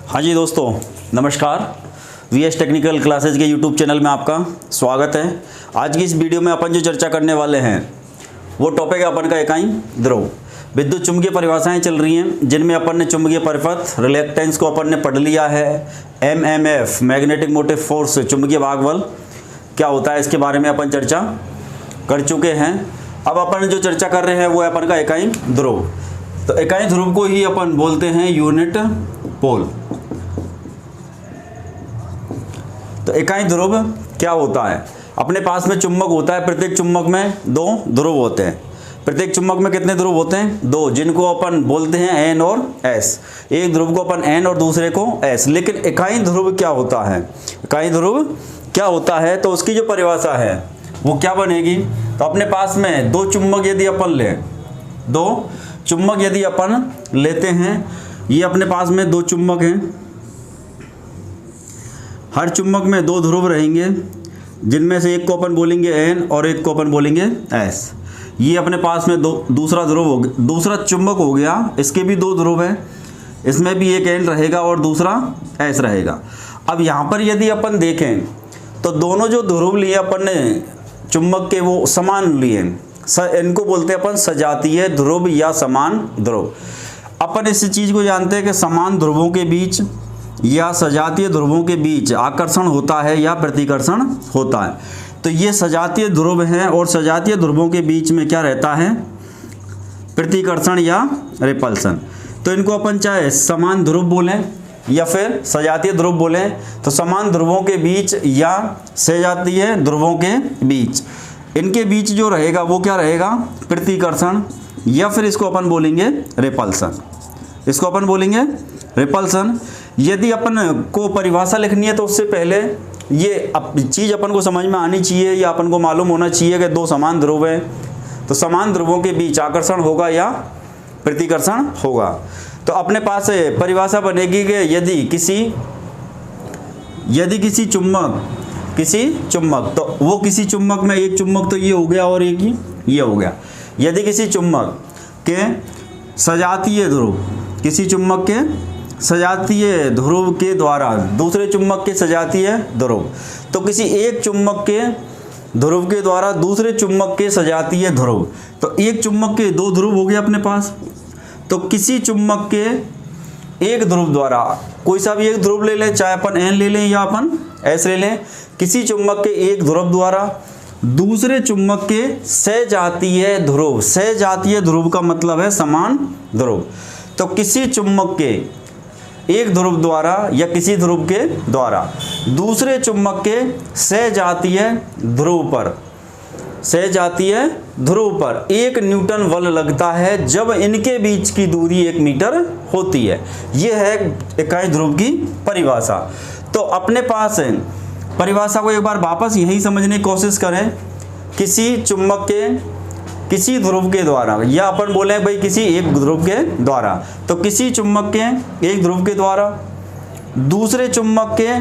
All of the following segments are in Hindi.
हाँ जी दोस्तों, नमस्कार। वीएस टेक्निकल क्लासेज के यूट्यूब चैनल में आपका स्वागत है। आज की इस वीडियो में अपन जो चर्चा करने वाले हैं वो टॉपिक है अपन का इकाई ध्रुव। विद्युत चुंबकीय परिभाषाएं चल रही हैं जिनमें अपन ने चुंबकीय परिपथ रिलेक्टेंस को अपन ने पढ़ लिया है। एमएमएफ मैग्नेटिक मोटिव फोर्स चुंबकीय भाग बल क्या होता है इसके बारे में अपन चर्चा कर चुके हैं। अब अपन जो चर्चा कर रहे हैं वो है अपन का इकाई ध्रुव। तो इकाई ध्रुव को ही अपन बोलते हैं यूनिट पोल। तो इकाई ध्रुव क्या होता है? अपने पास में चुंबक होता है, प्रत्येक चुंबक में दो ध्रुव होते हैं। प्रत्येक चुंबक में कितने ध्रुव होते हैं? दो, जिनको अपन बोलते हैं एन और एस। एक ध्रुव को अपन एन और दूसरे को एस। लेकिन इकाई ध्रुव क्या होता है? इकाई ध्रुव क्या होता है तो उसकी जो परिभाषा है वो क्या बनेगी? तो अपने पास में दो चुंबक यदि अपन लें, दो चुंबक यदि अपन लेते हैं, ये अपने पास में दो चुंबक हैं। हर चुंबक में दो ध्रुव रहेंगे जिनमें से एक को अपन बोलेंगे एन और एक को अपन बोलेंगे एस। ये अपने पास में दूसरा ध्रुव हो गया, दूसरा चुंबक हो गया। इसके भी दो ध्रुव हैं, इसमें भी एक एन रहेगा और दूसरा एस रहेगा। अब यहाँ पर यदि अपन देखें तो दोनों जो ध्रुव लिए अपन ने चुंबक के वो समान लिए, इनको बोलते हैं अपन सजातीय ध्रुव या समान ध्रुव। अपन इस चीज़ को जानते हैं कि समान ध्रुवों के बीच या सजातीय ध्रुवों के बीच आकर्षण होता है या प्रतिकर्षण होता है। तो ये सजातीय ध्रुव हैं और सजातीय ध्रुवों के बीच में क्या रहता है? प्रतिकर्षण या रिपल्सन। तो इनको अपन चाहे समान ध्रुव बोलें या फिर सजातीय ध्रुव बोलें। तो समान ध्रुवों के बीच या सजातीय ध्रुवों के बीच, इनके बीच जो रहेगा वो क्या रहेगा? प्रतिकर्षण, या फिर इसको अपन बोलेंगे रिपल्सन। इसको अपन बोलेंगे रिपल्सन। यदि अपन को परिभाषा लिखनी है तो उससे पहले ये चीज़ अपन को समझ में आनी चाहिए या अपन को मालूम होना चाहिए कि दो समान ध्रुव हैं तो समान ध्रुवों के बीच आकर्षण होगा या प्रतिकर्षण होगा। तो अपने पास परिभाषा बनेगी कि यदि किसी चुंबक तो वो किसी चुंबक में एक चुंबक तो ये हो गया और एक ये हो गया। यदि किसी चुंबक के सजातीय ध्रुव, किसी चुंबक के सजातीय ध्रुव के द्वारा दूसरे चुंबक के सजातीय ध्रुव, तो किसी एक चुंबक के ध्रुव के द्वारा दूसरे चुंबक के सजातीय ध्रुव, तो एक चुंबक के दो ध्रुव हो गए अपने पास। तो किसी चुंबक के एक ध्रुव द्वारा, कोई सा भी एक ध्रुव ले लें, चाहे अपन एन ले लें या अपन एस ले लें, किसी चुंबक के एक ध्रुव द्वारा दूसरे चुंबक के सजातीय ध्रुव, सजातीय ध्रुव का मतलब है समान ध्रुव। तो किसी चुंबक के एक ध्रुव द्वारा या किसी ध्रुव के द्वारा दूसरे चुंबक के सजातीय ध्रुव पर 1 न्यूटन बल लगता है जब इनके बीच की दूरी 1 मीटर होती है। यह है इकाई ध्रुव की परिभाषा। तो अपने पास परिभाषा को एक बार वापस यही समझने की कोशिश करें। किसी चुंबक के किसी ध्रुव के द्वारा, या अपन बोले भाई किसी एक ध्रुव के द्वारा, तो किसी चुंबक के एक ध्रुव के द्वारा दूसरे चुंबक के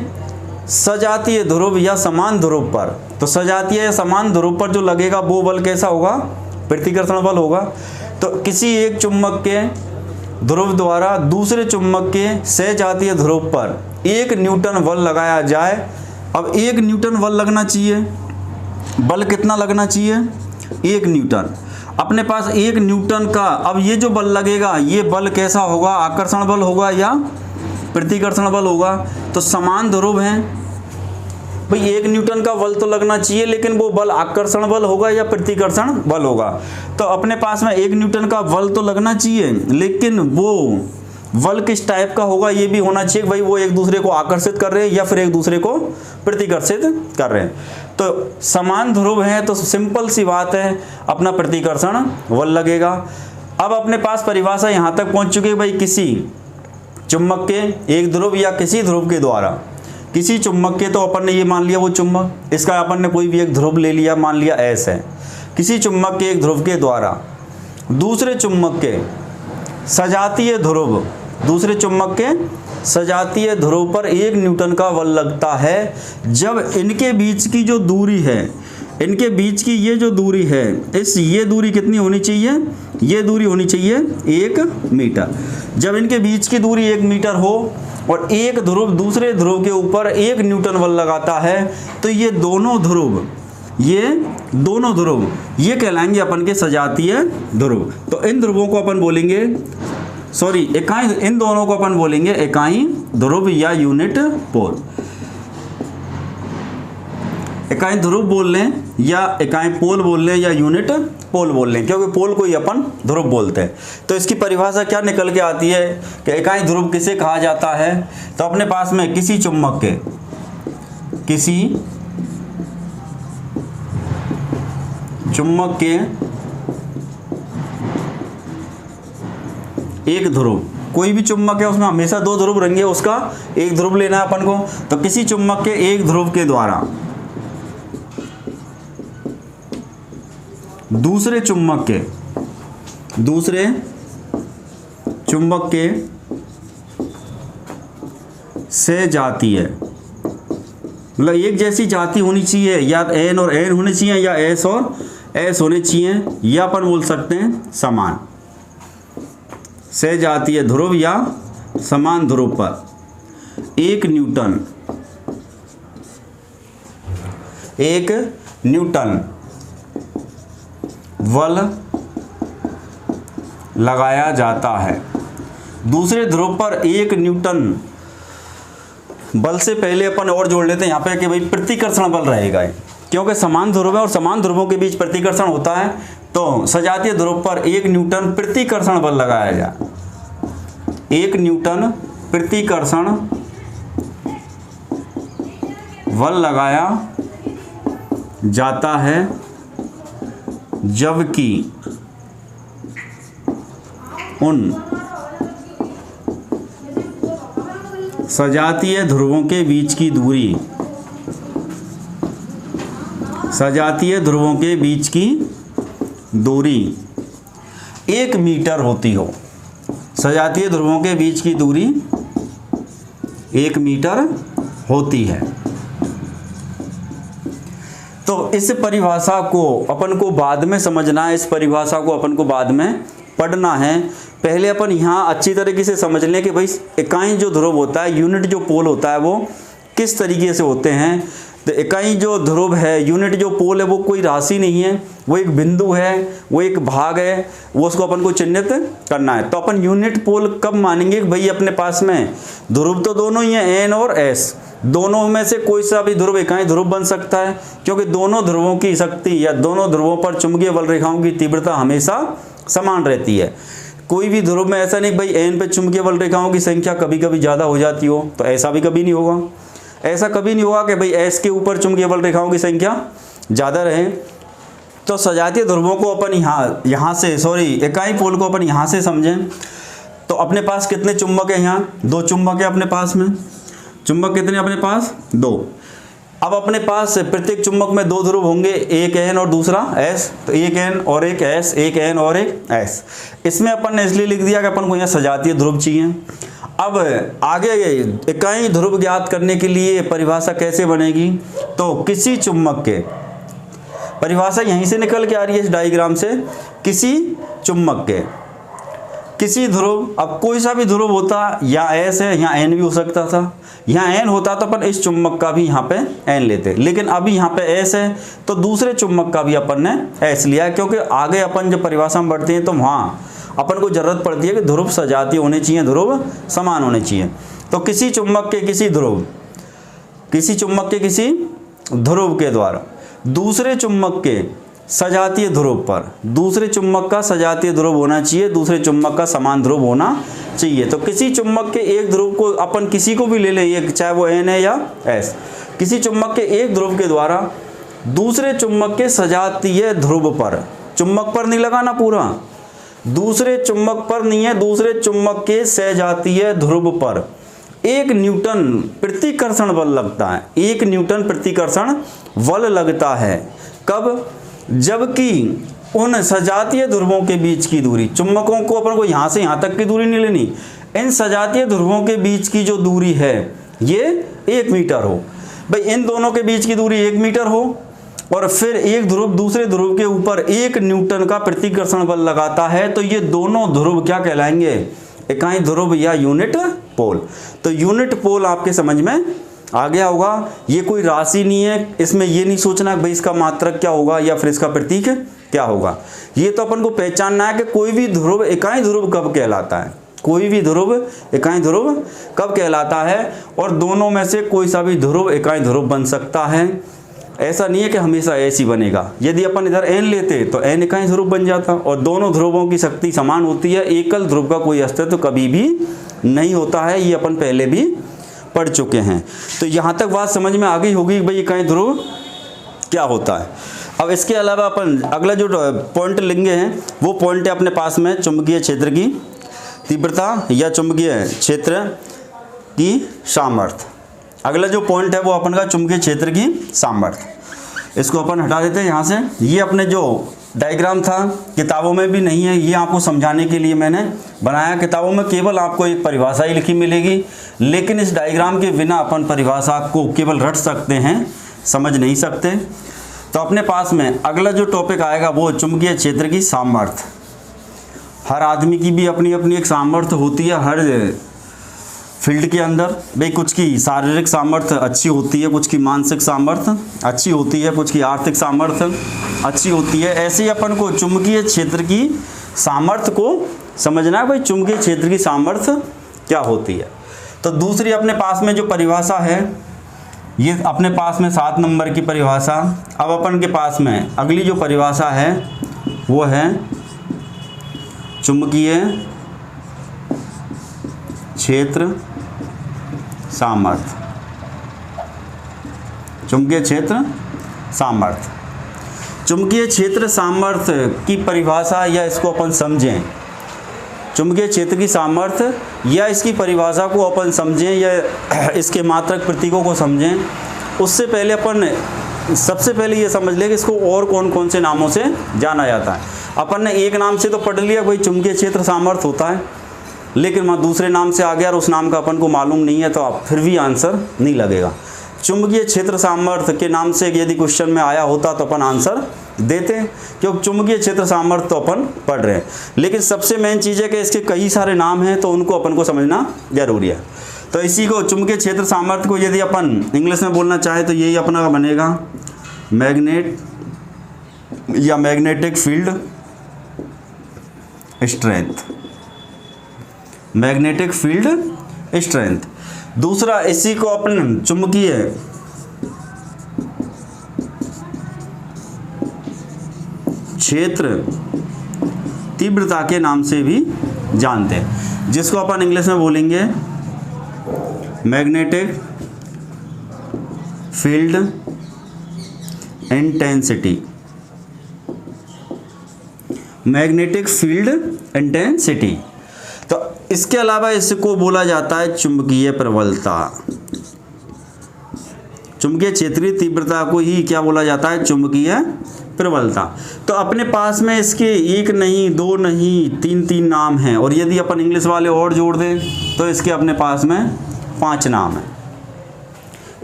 सजातीय ध्रुव या समान ध्रुव पर, तो सजातीय या समान ध्रुव पर जो लगेगा वो बल कैसा होगा? प्रतिकर्षण बल होगा। तो किसी एक चुंबक के ध्रुव द्वारा दूसरे चुंबक के सजातीय ध्रुव पर 1 न्यूटन बल लगाया जाए। अब 1 न्यूटन बल लगना चाहिए। बल कितना लगना चाहिए? 1 न्यूटन। अपने पास 1 न्यूटन का, अब ये जो बल लगेगा ये बल कैसा होगा? आकर्षण बल होगा या प्रतिकर्षण बल होगा? तो समान ध्रुव हैं भाई, 1 न्यूटन का बल तो लगना चाहिए, लेकिन वो बल आकर्षण बल होगा या प्रतिकर्षण बल होगा? तो अपने पास में 1 न्यूटन का बल तो लगना चाहिए, लेकिन वो बल किस टाइप का होगा ये भी होना चाहिए भाई, वो एक दूसरे को आकर्षित कर रहे हैं या फिर एक दूसरे को प्रतिकर्षित कर रहे हैं। तो समान ध्रुव है तो सिंपल सी बात है, अपना प्रतिकर्षण बल लगेगा। अब अपने पास परिभाषा यहाँ तक पहुँच चुकी है भाई, किसी चुंबक के एक ध्रुव या किसी ध्रुव के द्वारा, किसी चुंबक के, तो अपन ने ये मान लिया वो चुंबक, इसका अपन ने कोई भी एक ध्रुव ले लिया, मान लिया एस है। किसी चुंबक के एक ध्रुव के द्वारा दूसरे चुंबक के सजातीय ध्रुव, दूसरे चुंबक के सजातीय ध्रुव पर 1 न्यूटन का बल लगता है जब इनके बीच की जो दूरी है, इनके बीच की ये जो दूरी है, ये दूरी कितनी होनी चाहिए? ये दूरी होनी चाहिए 1 मीटर। जब इनके बीच की दूरी 1 मीटर हो और एक ध्रुव दूसरे ध्रुव के ऊपर 1 न्यूटन बल लगाता है, तो ये दोनों ध्रुव ये कहलाएंगे अपन के सजातीय ध्रुव। तो इन ध्रुवों को अपन बोलेंगे इन दोनों को अपन बोलेंगे इकाई ध्रुव या यूनिट पोल। इकाई ध्रुव बोल लें या इकाई पोल बोल लें या यूनिट पोल बोल लें, क्योंकि पोल को ही अपन ध्रुव बोलते हैं। तो इसकी परिभाषा क्या निकल के आती है कि इकाई ध्रुव किसे कहा जाता है? तो अपने पास में किसी चुंबक के एक ध्रुव, कोई भी चुंबक है उसमें हमेशा 2 ध्रुव रहेंगे, उसका एक ध्रुव लेना है अपन को। तो किसी चुंबक के एक ध्रुव के द्वारा दूसरे चुंबक के से जाती है, मतलब एक जैसी जाति होनी चाहिए, या एन और एन होने चाहिए या एस और एस होने चाहिए, या अपन बोल सकते हैं समान से जातीय ध्रुव या समान ध्रुव पर 1 न्यूटन बल लगाया जाता है। दूसरे ध्रुव पर 1 न्यूटन बल से पहले अपन और जोड़ लेते हैं यहाँ पे कि भाई प्रतिकर्षण बल रहेगा, क्योंकि समान ध्रुव है और समान ध्रुवों के बीच प्रतिकर्षण होता है। तो सजातीय ध्रुव पर 1 न्यूटन प्रतिकर्षण बल लगाया जाए, 1 न्यूटन प्रतिकर्षण बल लगाया जाता है, जबकि उन सजातीय ध्रुवों के बीच की दूरी 1 मीटर होती हो। सजातीय ध्रुवों के बीच की दूरी 1 मीटर होती है। तो इस परिभाषा को अपन को बाद में समझना है, इस परिभाषा को अपन को बाद में पढ़ना है। पहले अपन यहाँ अच्छी तरीके से समझ लें कि भाई इकाई जो ध्रुव होता है, यूनिट जो पोल होता है, वो किस तरीके से होते हैं। तो इकाई जो ध्रुव है, यूनिट जो पोल है, वो कोई राशि नहीं है, वो एक बिंदु है, वो एक भाग है, वो उसको अपन को चिन्हित करना है। तो अपन यूनिट पोल कब मानेंगे कि भाई अपने पास में ध्रुव तो दोनों ही हैं, एन और एस, दोनों में से कोई सा भी ध्रुव इकाई ध्रुव बन सकता है, क्योंकि दोनों ध्रुवों की शक्ति या दोनों ध्रुवों पर चुंबकीय बल रेखाओं की तीव्रता हमेशा समान रहती है। कोई भी ध्रुव में ऐसा नहीं भाई एन पे चुंबकीय बल रेखाओं की संख्या कभी कभी ज़्यादा हो जाती हो, तो ऐसा भी कभी नहीं होगा। ऐसा कभी नहीं होगा कि भाई एस के ऊपर चुंबकीय बल रेखाओं की संख्या ज़्यादा रहे। तो सजातीय ध्रुवों को अपन यहाँ से इकाई पोल को अपन यहाँ से समझें। तो अपने पास कितने चुंबक हैं? यहाँ 2 चुंबक है अपने पास में। चुंबक कितने अपने पास? 2। अब अपने पास प्रत्येक चुंबक में 2 ध्रुव होंगे, एक एन और दूसरा एस। तो एक एन और एक एस, एक एन और एक एस। इसमें अपन ने इसलिए लिख दिया कि अपन को यहाँ सजातीय ध्रुव चाहिए। अब आगे इकाई ध्रुव ज्ञात करने के लिए परिभाषा कैसे बनेगी? तो किसी चुंबक के, परिभाषा यहीं से निकल के आ रही है इस डायग्राम से, किसी चुंबक के किसी ध्रुव, अब कोई सा भी ध्रुव होता, या एस है, यहाँ एन भी हो सकता था। यहाँ एन होता तो अपन इस चुंबक का भी यहाँ पे एन लेते, लेकिन अभी यहाँ पे एस है तो दूसरे चुंबक का भी अपन ने एस लिया है, क्योंकि आगे अपन जब परिभाषा में बढ़ते हैं तो वहाँ अपन को जरूरत पड़ती है कि ध्रुव सजातीय होने चाहिए, ध्रुव समान होने चाहिए। तो किसी चुंबक के किसी ध्रुव के द्वारा दूसरे चुंबक के सजातीय ध्रुव पर, दूसरे चुंबक का सजातीय ध्रुव होना चाहिए, दूसरे चुंबक का समान ध्रुव होना चाहिए। तो किसी चुंबक के एक ध्रुव को अपन किसी को भी ले लें, एक चाहे वो एन है या एस, किसी चुंबक के एक ध्रुव के द्वारा दूसरे चुंबक के सजातीय ध्रुव पर, चुंबक पर नहीं लगाना पूरा, दूसरे चुंबक पर नहीं है, दूसरे चुंबक के सजातीय ध्रुव पर 1 न्यूटन प्रतिकर्षण बल लगता है। 1 न्यूटन प्रतिकर्षण बल लगता है। कब? जबकि उन सजातीय ध्रुवों के बीच की दूरी, चुंबकों को अपन को यहाँ से यहाँ तक की दूरी नहीं लेनी, इन सजातीय ध्रुवों के बीच की जो दूरी है ये 1 मीटर हो। भाई इन दोनों के बीच की दूरी 1 मीटर हो, और फिर एक ध्रुव दूसरे ध्रुव के ऊपर 1 न्यूटन का प्रतिकर्षण बल लगाता है, तो ये दोनों ध्रुव क्या कहलाएंगे? इकाई ध्रुव या यूनिट पोल। तो यूनिट पोल आपके समझ में आ गया होगा। ये कोई राशि नहीं है, इसमें ये नहीं सोचना भाई इसका मात्रक क्या होगा या फिर इसका प्रतीक क्या होगा। ये तो अपन को पहचानना है कि कोई भी ध्रुव इकाई ध्रुव कब कहलाता है, कोई भी ध्रुव इकाई ध्रुव कब कहलाता है, और दोनों में से कोई सा भी ध्रुव इकाई ध्रुव बन सकता है। ऐसा नहीं है कि हमेशा ऐसी बनेगा। यदि अपन इधर n लेते तो n इकाई ध्रुव बन जाता, और दोनों ध्रुवों की शक्ति समान होती है। एकल ध्रुव का कोई अस्तित्व तो कभी भी नहीं होता है, ये अपन पहले भी पढ़ चुके हैं। तो यहाँ तक बात समझ में आ गई होगी भाई इकाई ध्रुव क्या होता है। अब इसके अलावा अपन अगला जो पॉइंट लेंगे हैं वो पॉइंट है अपने पास में चुंबकीय क्षेत्र की तीव्रता या चुंबकीय क्षेत्र की सामर्थ्य। अगला जो पॉइंट है वो अपन का चुंबकीय क्षेत्र की सामर्थ्य। इसको अपन हटा देते हैं यहाँ से। ये अपने जो डायग्राम था किताबों में भी नहीं है, ये आपको समझाने के लिए मैंने बनाया। किताबों में केवल आपको एक परिभाषा ही लिखी मिलेगी, लेकिन इस डायग्राम के बिना अपन परिभाषा को केवल रट सकते हैं, समझ नहीं सकते। तो अपने पास में अगला जो टॉपिक आएगा वो चुंबकीय क्षेत्र की सामर्थ्य। हर आदमी की भी अपनी अपनी एक सामर्थ्य होती है हर फील्ड के अंदर। भाई कुछ की शारीरिक सामर्थ्य अच्छी होती है, कुछ की मानसिक सामर्थ्य अच्छी होती है, कुछ की आर्थिक सामर्थ्य अच्छी होती है। ऐसे ही अपन को चुंबकीय क्षेत्र की सामर्थ्य को समझना है, भाई चुंबकीय क्षेत्र की सामर्थ्य क्या होती है। तो दूसरी अपने पास में जो परिभाषा है, ये अपने पास में 7 नंबर की परिभाषा। अब अपन के पास में अगली जो परिभाषा है वो है चुंबकीय क्षेत्र सामर्थ्य। चुंबकीय क्षेत्र सामर्थ्य, चुंबकीय क्षेत्र सामर्थ्य की परिभाषा या इसको अपन समझें, चुंबकीय क्षेत्र की सामर्थ्य या इसकी परिभाषा को अपन समझें या इसके मात्रक प्रतीकों को समझें, उससे पहले अपन सबसे पहले ये समझ लें कि इसको और कौन कौन से नामों से जाना जाता है। अपन ने एक नाम से तो पढ़ लिया भाई चुंबकीय क्षेत्र सामर्थ्य होता है, लेकिन वहाँ दूसरे नाम से आ गया और उस नाम का अपन को मालूम नहीं है, तो आप फिर भी आंसर नहीं लगेगा। चुंबकीय क्षेत्र सामर्थ्य के नाम से यदि क्वेश्चन में आया होता तो अपन आंसर देते, क्योंकि चुंबकीय क्षेत्र सामर्थ्य तो अपन पढ़ रहे हैं। लेकिन सबसे मेन चीज़ है कि इसके कई सारे नाम हैं, तो उनको अपन को समझना जरूरी है। तो इसी को चुंबकीय क्षेत्र सामर्थ्य को यदि अपन इंग्लिश में बोलना चाहे तो यही अपना बनेगा मैग्नेट या magnetic field strength, magnetic field strength. दूसरा इसी को अपन चुंबकीय क्षेत्र तीव्रता के नाम से भी जानते हैं, जिसको अपन इंग्लिश में बोलेंगे magnetic field intensity, magnetic field intensity. तो इसके अलावा इसको बोला जाता है चुंबकीय प्रबलता। चुंबकीय क्षेत्रीय तीव्रता को ही क्या बोला जाता है, चुंबकीय प्रबलता। तो अपने पास में इसके एक नहीं, दो नहीं, तीन नाम हैं, और यदि अपन इंग्लिश वाले और जोड़ दें तो इसके अपने पास में 5 नाम हैं।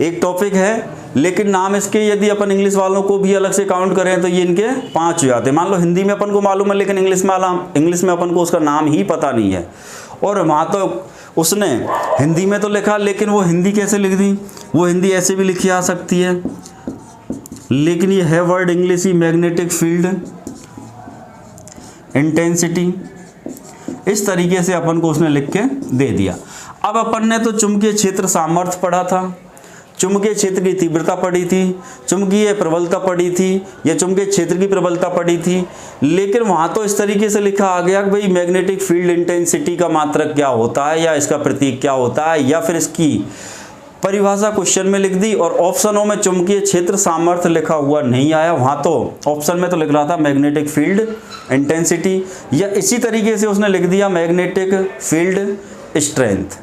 एक टॉपिक है, लेकिन नाम इसके यदि अपन इंग्लिश वालों को भी अलग से काउंट करें तो ये इनके 5 हो जाते हैं। मान लो हिंदी में अपन को मालूम है, लेकिन इंग्लिश में अपन को उसका नाम ही पता नहीं है, और वहाँ तो उसने हिंदी में तो लिखा, लेकिन वो हिंदी कैसे लिख दी, वो हिंदी ऐसे भी लिखी आ सकती है, लेकिन ये है वर्ड इंग्लिश ही, मैग्नेटिक फील्ड इंटेंसिटी। इस तरीके से अपन को उसने लिख के दे दिया। अब अपन ने तो चुंबकीय क्षेत्र सामर्थ्य पढ़ा था, चुंबकीय क्षेत्र की तीव्रता पढ़ी थी, चुंबकीय प्रबलता पढ़ी थी, या चुंबकीय क्षेत्र की प्रबलता पढ़ी थी, लेकिन वहाँ तो इस तरीके से लिखा आ गया कि भाई मैग्नेटिक फील्ड इंटेंसिटी का मात्रक क्या होता है, या इसका प्रतीक क्या होता है, या फिर इसकी परिभाषा क्वेश्चन में लिख दी, और ऑप्शनों में चुंबकीय क्षेत्र सामर्थ्य लिखा हुआ नहीं आया। वहाँ तो ऑप्शन में तो लिख रहा था मैग्नेटिक फील्ड इंटेंसिटी, या इसी तरीके से उसने लिख दिया magnetic field strength,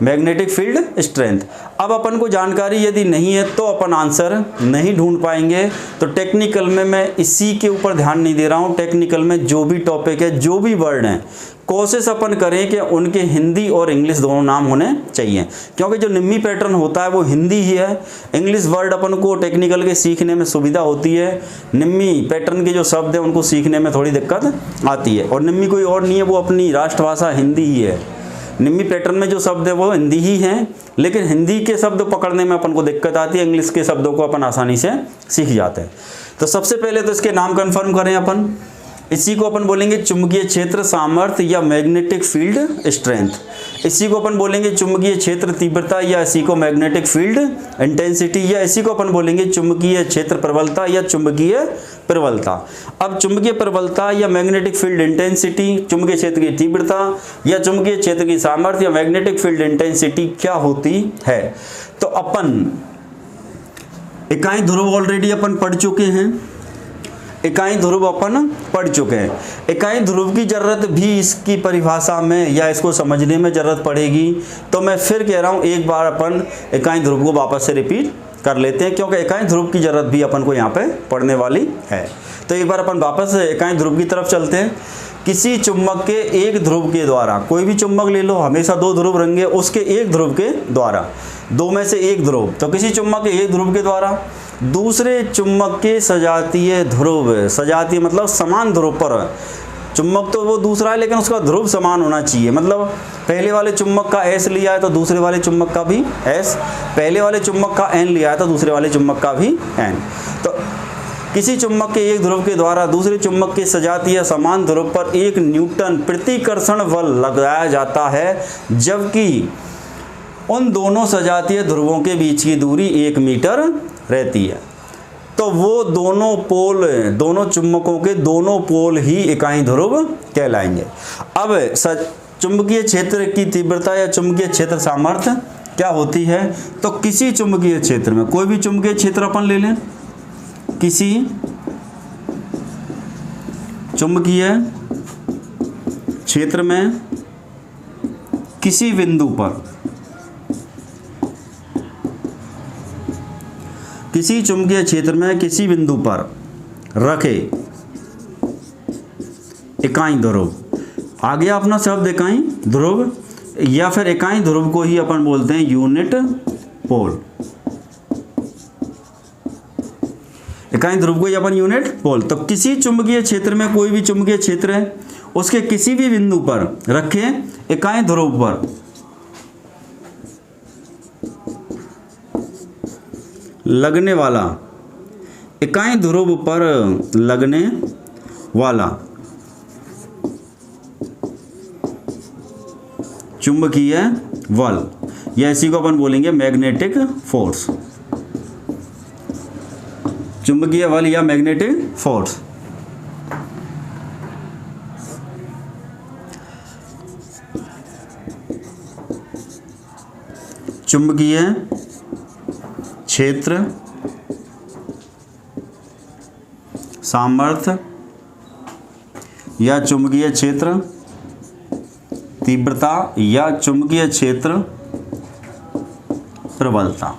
magnetic field strength. अब अपन को जानकारी यदि नहीं है तो अपन आंसर नहीं ढूंढ पाएंगे। तो टेक्निकल में मैं इसी के ऊपर ध्यान नहीं दे रहा हूँ। टेक्निकल में जो भी टॉपिक है, जो भी वर्ड हैं, कोशिश अपन करें कि उनके हिंदी और इंग्लिश दोनों नाम होने चाहिए, क्योंकि जो निम्मी पैटर्न होता है वो हिंदी ही है। इंग्लिश वर्ड अपन को टेक्निकल के सीखने में सुविधा होती है, निम्मी पैटर्न के जो शब्द हैं उनको सीखने में थोड़ी दिक्कत आती है, और निम्मी कोई और नहीं है, वो अपनी राष्ट्रभाषा हिंदी ही है। निम्मी पैटर्न में जो शब्द है वो हिंदी ही हैं, लेकिन हिंदी के शब्द पकड़ने में अपन को दिक्कत आती है, इंग्लिश के शब्दों को अपन आसानी से सीख जाते हैं। तो सबसे पहले तो इसके नाम कन्फर्म करें अपन। इसी को अपन बोलेंगे चुंबकीय क्षेत्र सामर्थ्य या मैग्नेटिक फील्ड स्ट्रेंथ। इसी को अपन बोलेंगे चुंबकीय क्षेत्र तीव्रता या इसी को मैग्नेटिक फील्ड इंटेंसिटी, या इसी को अपन बोलेंगे चुंबकीय क्षेत्र प्रबलता या चुंबकीय प्रबलता। अब चुंबकीय प्रबलता या मैग्नेटिक फील्ड इंटेंसिटी, चुंबकीय क्षेत्र की तीव्रता या चुंबकीय क्षेत्र की सामर्थ्य या मैग्नेटिक फील्ड इंटेंसिटी क्या होती है। तो अपन इकाई ध्रुव ऑलरेडी अपन पढ़ चुके हैं, इकाई ध्रुव अपन पढ़ चुके हैं। इकाई ध्रुव की ज़रूरत भी इसकी परिभाषा में या इसको समझने में ज़रूरत पड़ेगी, तो मैं फिर कह रहा हूँ एक बार अपन इकाई ध्रुव को वापस से रिपीट कर लेते हैं, क्योंकि इकाई ध्रुव की ज़रूरत भी अपन को यहाँ पे पढ़ने वाली है। तो एक बार अपन वापस इकाई ध्रुव की तरफ चलते हैं। किसी चुंबक के एक ध्रुव के द्वारा, कोई भी चुंबक ले लो, हमेशा दो ध्रुव रहेंगे, उसके एक ध्रुव के द्वारा, दो में से एक ध्रुव, तो किसी चुंबक के एक ध्रुव के द्वारा दूसरे चुंबक के सजातीय ध्रुव, सजातीय मतलब समान ध्रुव पर, चुंबक तो वो दूसरा है लेकिन उसका ध्रुव समान होना चाहिए, मतलब पहले वाले चुंबक का S लिया है तो दूसरे वाले चुंबक का भी S, पहले वाले चुंबक का N लिया है तो दूसरे वाले चुंबक का भी N। तो किसी चुंबक के एक ध्रुव के द्वारा दूसरे चुंबक के सजातीय समान ध्रुव पर 1 न्यूटन प्रतिकर्षण बल लगाया जाता है, जबकि उन दोनों सजातीय ध्रुवों के बीच की दूरी 1 मीटर रहती है। तो वो दोनों पोल, दोनों चुंबकों के दोनों पोल ही इकाई ध्रुव कहलाएंगे। अब चुंबकीय क्षेत्र की तीव्रता या चुंबकीय क्षेत्र सामर्थ्य क्या होती है। तो किसी चुंबकीय क्षेत्र में, कोई भी चुंबकीय क्षेत्र अपन ले लें, किसी चुंबकीय क्षेत्र में किसी बिंदु पर, किसी चुंबकीय क्षेत्र में किसी बिंदु पर रखे इकाई ध्रुव, आ गया अपना शब्द इकाई ध्रुव, या फिर इकाई ध्रुव को ही अपन बोलते हैं यूनिट पोल। इकाई ध्रुव को ही अपन यूनिट पोल। तो किसी चुंबकीय क्षेत्र में, कोई भी चुंबकीय क्षेत्र है, उसके किसी भी बिंदु पर रखे इकाई ध्रुव पर लगने वाला, इकाई ध्रुव पर लगने वाला चुंबकीय बल, या इसी को अपन बोलेंगे मैग्नेटिक फोर्स, चुंबकीय बल या मैग्नेटिक फोर्स। चुंबकीय क्षेत्र सामर्थ्य या चुंबकीय क्षेत्र तीव्रता या चुंबकीय क्षेत्र प्रबलता।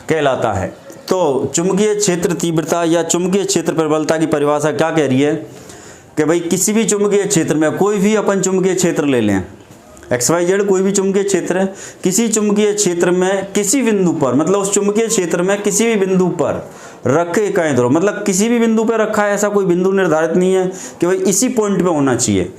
कहलाता है। तो चुंबकीय क्षेत्र तीव्रता या चुंबकीय क्षेत्र प्रबलता की परिभाषा क्या कह रही है कि भाई किसी भी चुंबकीय क्षेत्र में, कोई भी अपन चुंबकीय क्षेत्र ले लें, XYZ कोई भी चुंबकीय क्षेत्र है, किसी चुंबकीय क्षेत्र में किसी बिंदु पर, मतलब उस चुंबकीय क्षेत्र में किसी भी बिंदु पर रखे इकाई ध्रुव, मतलब किसी भी बिंदु पर रखा है, ऐसा कोई बिंदु निर्धारित नहीं है कि भाई इसी पॉइंट पे होना चाहिए।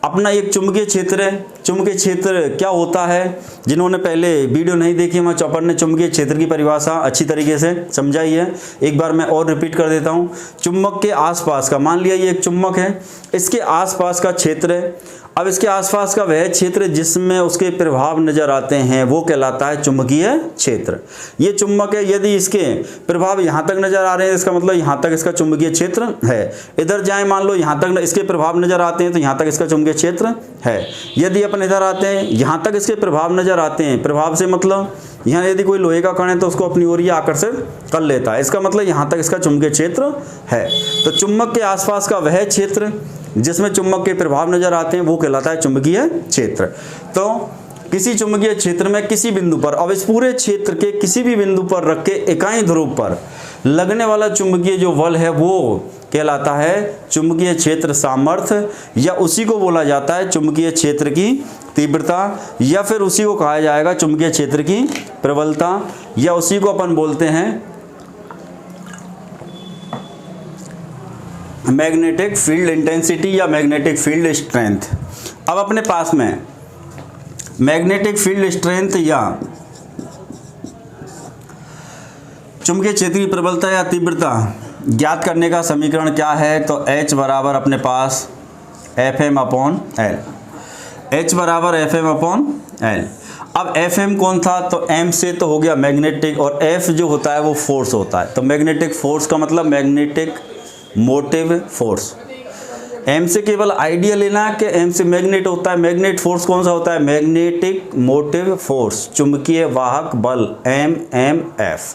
अपना एक चुंबकीय क्षेत्र है। चुंबकीय क्षेत्र क्या होता है, जिन्होंने पहले वीडियो नहीं देखी, मैं चौपर ने चुंबकीय क्षेत्र की परिभाषा अच्छी तरीके से समझाई है, एक बार मैं और रिपीट कर देता हूँ। चुंबक के आसपास का, मान लिया ये एक चुंबक है, इसके आसपास का क्षेत्र है। अब इसके आसपास का वह क्षेत्र जिसमें उसके प्रभाव नजर आते हैं वो कहलाता है चुंबकीय क्षेत्र। ये चुंबक है, यदि इसके प्रभाव यहाँ तक नजर आ रहे हैं, इसका मतलब यहाँ तक इसका चुंबकीय क्षेत्र है। इधर जाए, मान लो यहाँ तक इसके प्रभाव नजर आते हैं तो यहाँ तक इसका चुंबकीय क्षेत्र है। यदि अपन इधर आते हैं, यहाँ तक इसके प्रभाव नजर आते हैं, प्रभाव से मतलब यहाँ यदि कोई लोहे का कण है तो उसको अपनी ओर आकर्षित कर लेता है, इसका मतलब यहाँ तक इसका चुंबकीय क्षेत्र है। तो चुंबक के आसपास का वह क्षेत्र जिसमें चुंबक के प्रभाव नजर आते हैं वो कहलाता है चुंबकीय क्षेत्र। तो किसी चुंबकीय क्षेत्र में किसी बिंदु पर, अब इस पूरे क्षेत्र के किसी भी बिंदु पर रख के इकाई ध्रुव पर लगने वाला चुंबकीय जो बल है वो कहलाता है चुंबकीय क्षेत्र सामर्थ्य, या उसी को बोला जाता है चुंबकीय क्षेत्र की तीव्रता, या फिर उसी को कहा जाएगा चुंबकीय क्षेत्र की प्रबलता, या उसी को अपन बोलते हैं मैग्नेटिक फील्ड इंटेंसिटी या मैग्नेटिक फील्ड स्ट्रेंथ। अब अपने पास में मैग्नेटिक फील्ड स्ट्रेंथ या चुंबकीय क्षेत्रीय प्रबलता या तीव्रता ज्ञात करने का समीकरण क्या है? तो H बराबर अपने पास Fm/L, H बराबर Fm/L। अब Fm कौन था? तो M से तो हो गया मैग्नेटिक, और F जो होता है वो फोर्स होता है। तो मैग्नेटिक फोर्स का मतलब मैग्नेटिक मोटिव फोर्स। M से केवल आइडिया लेना कि M से मैग्नेट होता है। मैग्नेट फोर्स कौन सा होता है? मैग्नेटिक मोटिव फोर्स, चुंबकीय वाहक बल MMF।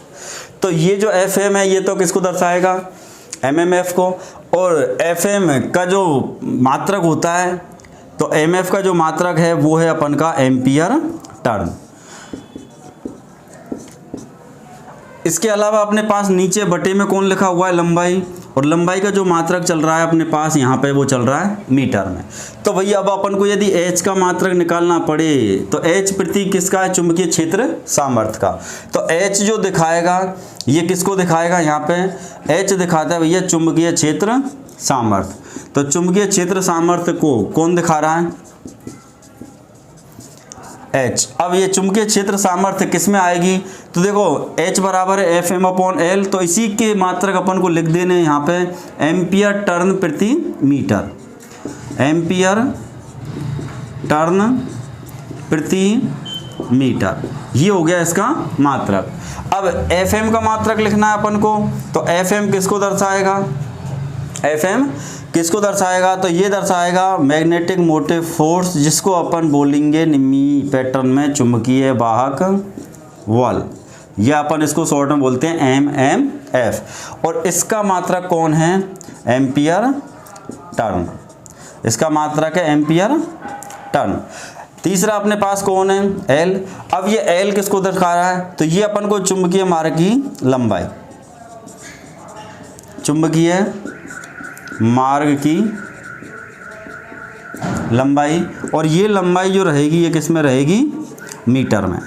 तो ये जो Fm है ये तो किसको दर्शाएगा? MMF को। और Fm का जो मात्रक होता है, तो MF का जो मात्रक है वो है अपन का एम्पियर टर्न। इसके अलावा अपने पास नीचे बटे में कौन लिखा हुआ है? लंबाई। और लंबाई का जो मात्रक चल रहा है अपने पास यहाँ पे वो चल रहा है मीटर में। तो भैया अब अपन को यदि H का मात्रक निकालना पड़े तो H प्रतीक किसका है? चुंबकीय क्षेत्र सामर्थ्य का। तो H जो दिखाएगा ये किसको दिखाएगा? यहाँ पे H दिखाता है भैया चुंबकीय क्षेत्र सामर्थ्य। तो चुंबकीय क्षेत्र सामर्थ्य को कौन दिखा रहा है? H। अब ये चुंबकीय क्षेत्र सामर्थ्य किस में आएगी? तो देखो H बराबर है Fm/L, तो इसी के मात्रक अपन को लिख देने यहाँ पे एम्पियर टर्न प्रति मीटर, एम्पियर टर्न प्रति मीटर। ये हो गया इसका मात्रक। अब Fm का मात्रक लिखना है अपन को, तो Fm किसको दर्शाएगा? Fm किसको दर्शाएगा? तो ये दर्शाएगा मैग्नेटिक मोटिव फोर्स, जिसको अपन बोलेंगे निम्न पैटर्न में चुंबकीय वाहक बल, या अपन इसको शॉर्ट में बोलते हैं MMF। और इसका मात्रक कौन है? Ampere turn. इसका मात्रक है एम्पियर टर्न। तीसरा अपने पास कौन है? L। अब ये L किसको दिखा रहा है? तो ये अपन को चुंबकीय मार्ग की लंबाई, चुंबकीय मार्ग की लंबाई, और ये लंबाई जो रहेगी ये किस में रहेगी? मीटर में।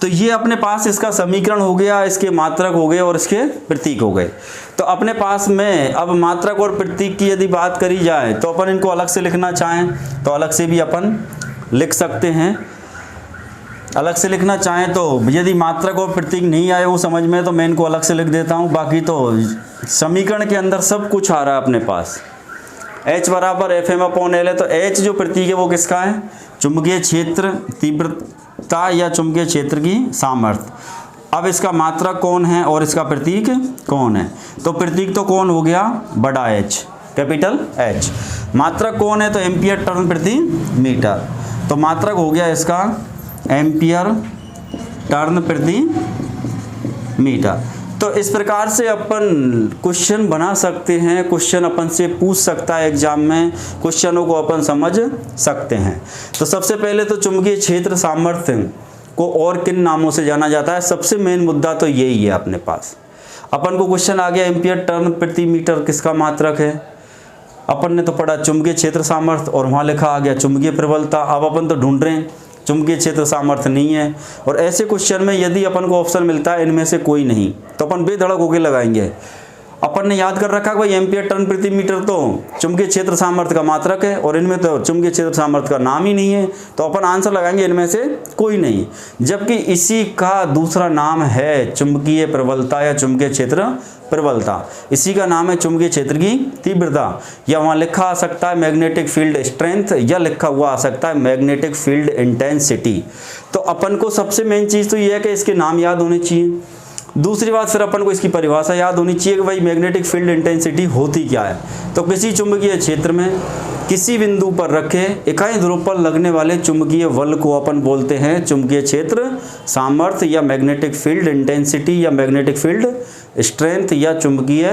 तो ये अपने पास इसका समीकरण हो गया, इसके मात्रक हो गए और इसके प्रतीक हो गए। तो अपने पास में अब मात्रक और प्रतीक की यदि बात करी जाए तो अपन इनको अलग से लिखना चाहें तो अलग से भी अपन लिख सकते हैं। अलग से लिखना चाहें तो यदि मात्रक और प्रतीक नहीं आए वो समझ में तो मैं इनको अलग से लिख देता हूँ। बाकी तो समीकरण के अंदर सब कुछ आ रहा है अपने पास। H बराबर Fm/L है, तो H जो प्रतीक है वो किसका है? चुंबकीय क्षेत्र तीव्रता या चुंबकीय क्षेत्र की सामर्थ्य। अब इसका मात्रक कौन है और इसका प्रतीक कौन है? तो प्रतीक तो कौन हो गया? बड़ा H, कैपिटल H। मात्रक कौन है? तो एम्पियर टर्न प्रति मीटर। तो मात्रक हो गया इसका एम्पियर टर्न प्रति मीटर। तो इस प्रकार से अपन क्वेश्चन बना सकते हैं, क्वेश्चन अपन से पूछ सकता है एग्जाम में, क्वेश्चनों को अपन समझ सकते हैं। तो सबसे पहले तो चुंबकीय क्षेत्र सामर्थ्य को और किन नामों से जाना जाता है? सबसे मेन मुद्दा तो यही है अपने पास। अपन को क्वेश्चन आ गया एम्पियर टर्न प्रति मीटर किसका मात्रक है? अपन ने तो पढ़ा चुंबकीय क्षेत्र सामर्थ्य और वहाँ लिखा आ गया चुंबकीय प्रबलता। अब अपन तो ढूंढ रहे हैं चुंबकीय क्षेत्र सामर्थ्य नहीं है, और ऐसे क्वेश्चन में यदि अपन को ऑप्शन मिलता है इनमें से कोई नहीं तो अपन बेधड़क होकर लगाएंगे। अपन ने याद कर रखा कि भाई एम्पियर टर्न प्रति मीटर तो चुंबकीय क्षेत्र सामर्थ्य का मात्रक है और इनमें तो चुंबकीय क्षेत्र सामर्थ्य का नाम ही नहीं है, तो अपन आंसर लगाएंगे इनमें से कोई नहीं। जबकि इसी का दूसरा नाम है चुंबकीय प्रबलता या चुंबकीय क्षेत्र प्रबलता। इसी का नाम है चुंबकीय क्षेत्र की तीव्रता, या वहाँ लिखा आ सकता है मैग्नेटिक फील्ड स्ट्रेंथ, या लिखा हुआ आ सकता है मैग्नेटिक फील्ड इंटेंसिटी। तो अपन को सबसे मेन चीज़ तो ये है कि इसके नाम याद होने चाहिए। दूसरी बात फिर अपन को इसकी परिभाषा याद होनी चाहिए कि भाई मैग्नेटिक फील्ड इंटेंसिटी होती क्या है। तो किसी चुंबकीय क्षेत्र में किसी बिंदु पर रखे इकाई ध्रुव पर लगने वाले चुंबकीय बल को अपन बोलते हैं चुंबकीय क्षेत्र सामर्थ्य या मैग्नेटिक फील्ड इंटेंसिटी या मैग्नेटिक फील्ड स्ट्रेंथ या चुंबकीय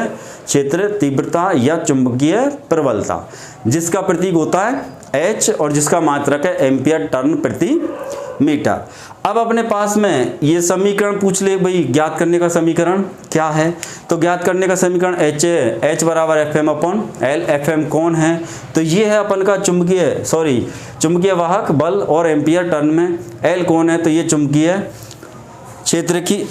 क्षेत्र तीव्रता या चुंबकीय प्रबलता, जिसका प्रतीक होता है H और जिसका मात्रक है एम्पियर टर्न प्रति मीटर। अब अपने पास में ये समीकरण पूछ ले भाई ज्ञात करने का समीकरण क्या है? तो ज्ञात करने का समीकरण H बराबर Fm/L। Fm कौन है? तो ये है अपन का चुंबकीय वाहक बल, और एम्पियर टर्न में L कौन है? तो ये चुंबकीय क्षेत्र की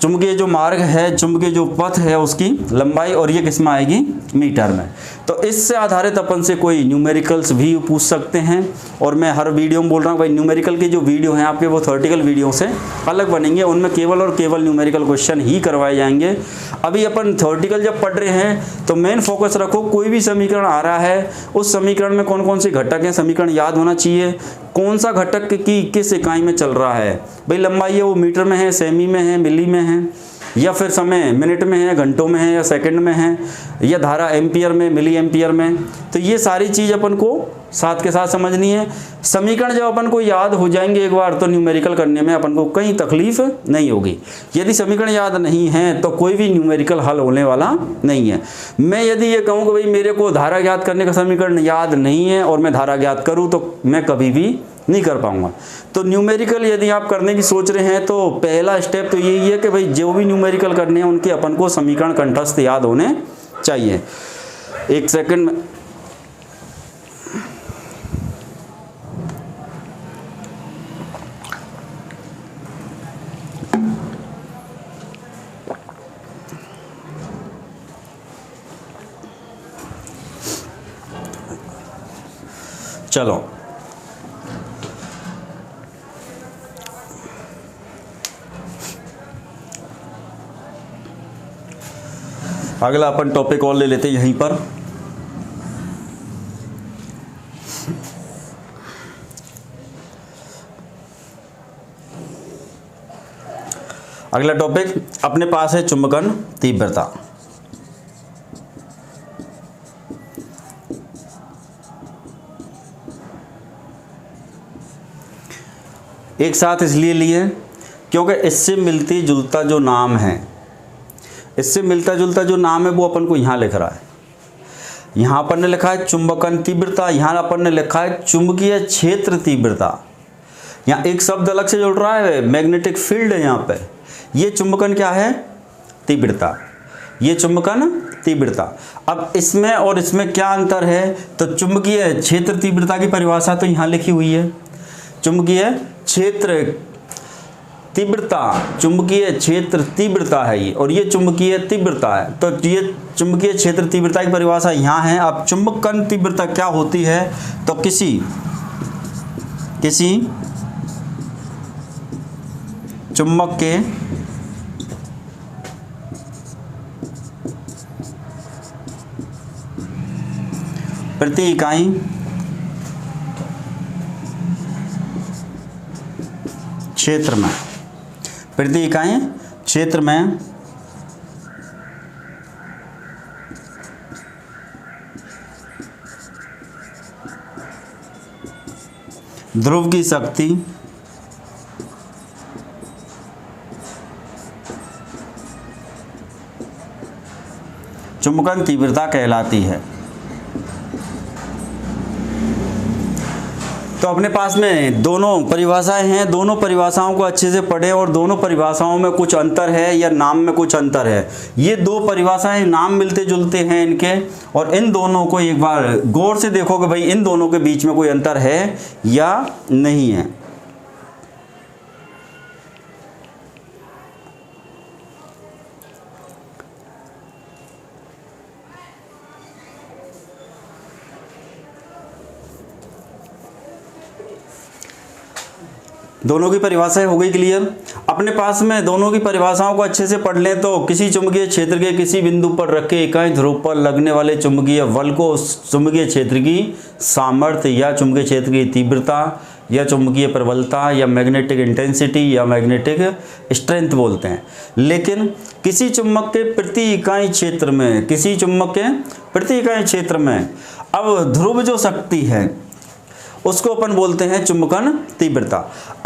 चुंबकीय जो मार्ग है, चुंबकीय जो पथ है उसकी लंबाई, और ये किस में आएगी, मीटर में। तो इससे आधारित अपन से कोई न्यूमेरिकल्स भी पूछ सकते हैं। और मैं हर वीडियो में बोल रहा हूँ भाई, न्यूमेरिकल के जो वीडियो हैं आपके वो थ्योरेटिकल वीडियो से अलग बनेंगे, उनमें केवल और केवल न्यूमेरिकल क्वेश्चन ही करवाए जाएंगे। अभी अपन थ्योरेटिकल जब पढ़ रहे हैं तो मेन फोकस रखो, कोई भी समीकरण आ रहा है उस समीकरण में कौन कौन से घटक हैं, समीकरण याद होना चाहिए, कौन सा घटक की किस इकाई में चल रहा है। भाई लंबाई है वो मीटर में है, सेमी में है, मिली में है, या फिर समय मिनट में है, घंटों में है, या सेकंड में है, या धारा एम्पियर में, मिली एम्पियर में। तो ये सारी चीज़ अपन को साथ के साथ समझनी है। समीकरण जब अपन को याद हो जाएंगे एक बार तो न्यूमेरिकल करने में अपन को कहीं तकलीफ नहीं होगी। यदि समीकरण याद नहीं है तो कोई भी न्यूमेरिकल हल होने वाला नहीं है। मैं यदि ये कहूँ कि भाई मेरे को धारा ज्ञात करने का समीकरण याद नहीं है और मैं धारा ज्ञात करूँ तो मैं कभी भी नहीं कर पाऊंगा। तो न्यूमेरिकल यदि आप करने की सोच रहे हैं तो पहला स्टेप तो यही है कि भाई जो भी न्यूमेरिकल करने हैं उनके अपन को समीकरण कंठस्थ याद होने चाहिए। एक सेकंड में चलो अगला अपन टॉपिक और ले लेते हैं यहीं पर। अगला टॉपिक अपने पास है चुंबकन तीव्रता। एक साथ इसलिए लिए क्योंकि इससे मिलती जुलता जो नाम है, इससे मिलता जुलता जो नाम है वो अपन को यहाँ लिख रहा है। यहाँ अपन ने लिखा है चुंबकन तीव्रता, यहाँ अपन ने लिखा है चुंबकीय क्षेत्र तीव्रता। यहाँ एक शब्द अलग से जुड़ रहा है, मैग्नेटिक फील्ड है यहाँ पे। ये चुंबकन क्या है, तीव्रता, ये चुंबकन तीव्रता। अब इसमें और इसमें क्या अंतर है, तो चुंबकीय क्षेत्र तीव्रता की परिभाषा तो यहाँ लिखी हुई है, चुंबकीय क्षेत्र तीव्रता, चुंबकीय क्षेत्र तीव्रता है ये, और ये चुंबकीय तीव्रता है। तो ये चुंबकीय क्षेत्र तीव्रता की परिभाषा यहाँ है। अब चुंबकन तीव्रता क्या होती है, तो किसी चुंबक के प्रति इकाई क्षेत्र में, प्रति इकाई क्षेत्र में ध्रुव की शक्ति चुंबकन तीव्रता कहलाती है। तो अपने पास में दोनों परिभाषाएं हैं, दोनों परिभाषाओं को अच्छे से पढ़ें, और दोनों परिभाषाओं में कुछ अंतर है या नाम में कुछ अंतर है। ये दो परिभाषाएं नाम मिलते जुलते हैं इनके, और इन दोनों को एक बार गौर से देखो कि भाई इन दोनों के बीच में कोई अंतर है या नहीं है। दोनों की परिभाषाएं हो गई क्लियर। अपने पास में दोनों की परिभाषाओं को अच्छे से पढ़ लें तो किसी चुंबकीय क्षेत्र के किसी बिंदु पर रखे इकाई ध्रुव पर लगने वाले चुंबकीय बल को उस चुंबकीय क्षेत्र की सामर्थ्य या चुंबकीय क्षेत्र की तीव्रता या चुंबकीय प्रबलता या मैग्नेटिक इंटेंसिटी या मैग्नेटिक स्ट्रेंथ बोलते हैं। लेकिन किसी चुंबक के प्रति इकाई क्षेत्र में, किसी चुंबक के प्रति इकाई क्षेत्र में अब ध्रुव जो शक्ति है उसको अपन बोलते हैं चुंबकन तीव्रता।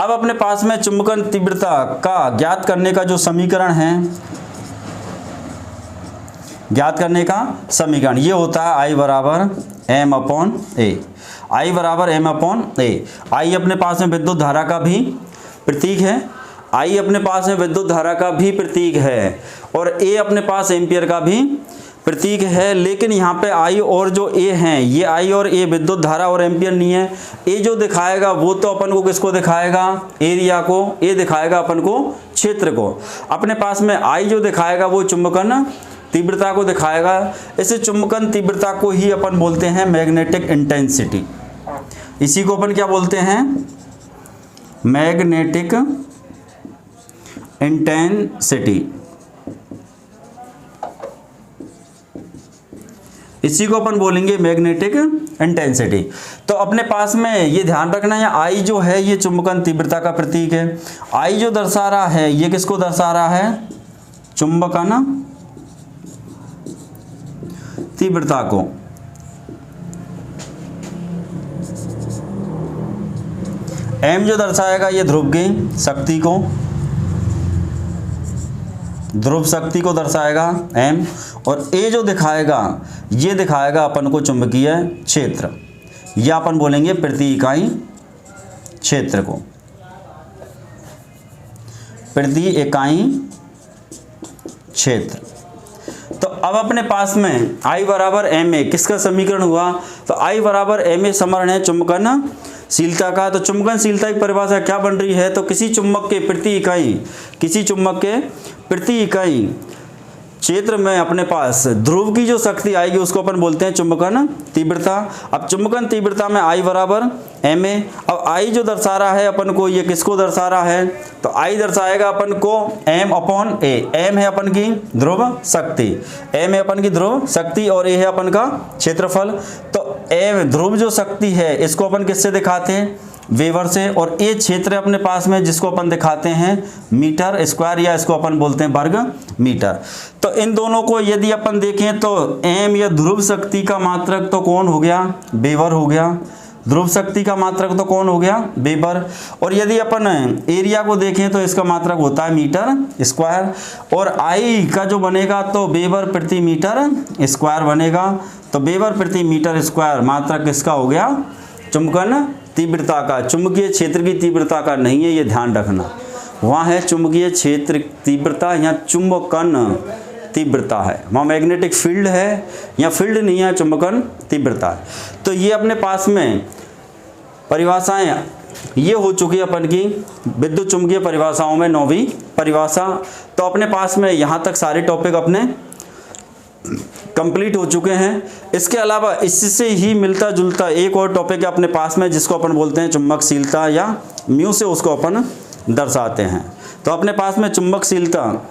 अब अपने पास में चुंबकन तीव्रता का ज्ञात करने का जो समीकरण है, ज्ञात करने का समीकरण ये होता है I बराबर m अपॉन ए। I बराबर m अपॉन ए। I अपने पास में विद्युत धारा का भी प्रतीक है, I अपने पास में विद्युत धारा का भी प्रतीक है, और A अपने पास एम्पियर का भी प्रतीक है। लेकिन यहाँ पे I और जो A हैं, ये I और A विद्युत धारा और एम्पियर नहीं है। A जो दिखाएगा वो तो अपन को किसको दिखाएगा, एरिया को। A दिखाएगा अपन को क्षेत्र को। अपने पास में I जो दिखाएगा वो चुंबकन तीव्रता को दिखाएगा। इस चुंबकन तीव्रता को ही अपन बोलते हैं मैग्नेटिक इंटेंसिटी। इसी को अपन क्या बोलते हैं? Magnetic intensity. इसी को अपन बोलेंगे मैग्नेटिक इंटेंसिटी। तो अपने पास में ये ध्यान रखना है, I जो है ये चुंबकन तीव्रता का प्रतीक है। I जो दर्शा रहा है ये किसको दर्शा रहा है? चुंबकन तीव्रता को। M जो दर्शाएगा ये ध्रुव की शक्ति को, ध्रुव शक्ति को दर्शाएगा M। और A जो दिखाएगा ये दिखाएगा अपन को चुंबकीय क्षेत्र, या अपन बोलेंगे प्रति इकाई क्षेत्र को, प्रति इकाई क्षेत्र। तो अब अपने पास में I बराबर ma किसका समीकरण हुआ? तो I बराबर ma समीकरण है चुंबकनशीलता का। तो चुंबकनशीलता की परिभाषा क्या बन रही है? तो किसी चुंबक के प्रति इकाई क्षेत्र में अपने पास ध्रुव की जो शक्ति आएगी उसको अपन बोलते हैं चुंबकन तीव्रता। अब चुंबकन तीव्रता में I बराबर ma। अब I जो दर्शा रहा है अपन को ये किसको दर्शा रहा है? तो I दर्शाएगा अपन को m अपॉन a। m है अपन की ध्रुव शक्ति, m है अपन की ध्रुव शक्ति और a है अपन का क्षेत्रफल। तो m ध्रुव जो शक्ति है इसको अपन किससे दिखाते हैं? वेबर से। और ए क्षेत्र अपने पास में जिसको अपन दिखाते हैं मीटर स्क्वायर, या इसको अपन बोलते हैं वर्ग मीटर। तो इन दोनों को यदि अपन देखें तो एम या ध्रुव शक्ति का मात्रक तो कौन हो गया? वेबर हो गया। ध्रुव शक्ति का मात्रक तो कौन हो गया? वेबर। और यदि अपन एरिया को देखें तो इसका मात्रक होता है मीटर स्क्वायर। और आई का जो बनेगा तो वेबर प्रति मीटर स्क्वायर बनेगा। तो वेबर प्रति मीटर स्क्वायर मात्रक किसका हो गया? चुंबकन तीव्रता का। चुंबकीय क्षेत्र की तीव्रता का नहीं है, ये ध्यान रखना। वहाँ है चुंबकीय क्षेत्र तीव्रता, यहाँ चुंबकन तीव्रता है। वहाँ मैग्नेटिक फील्ड है, यहाँ फील्ड नहीं है, चुंबकन तीव्रता है। तो ये अपने पास में परिभाषाएं ये हो चुकी है अपन की विद्युत चुंबकीय परिभाषाओं में 9वीं परिभाषा। तो अपने पास में यहाँ तक सारे टॉपिक अपने कंप्लीट हो चुके हैं। इसके अलावा इससे ही मिलता जुलता एक और टॉपिक है अपने पास में जिसको अपन बोलते हैं चुंबकशीलता, या म्यू से उसको अपन दर्शाते हैं। तो अपने पास में चुंबकशीलता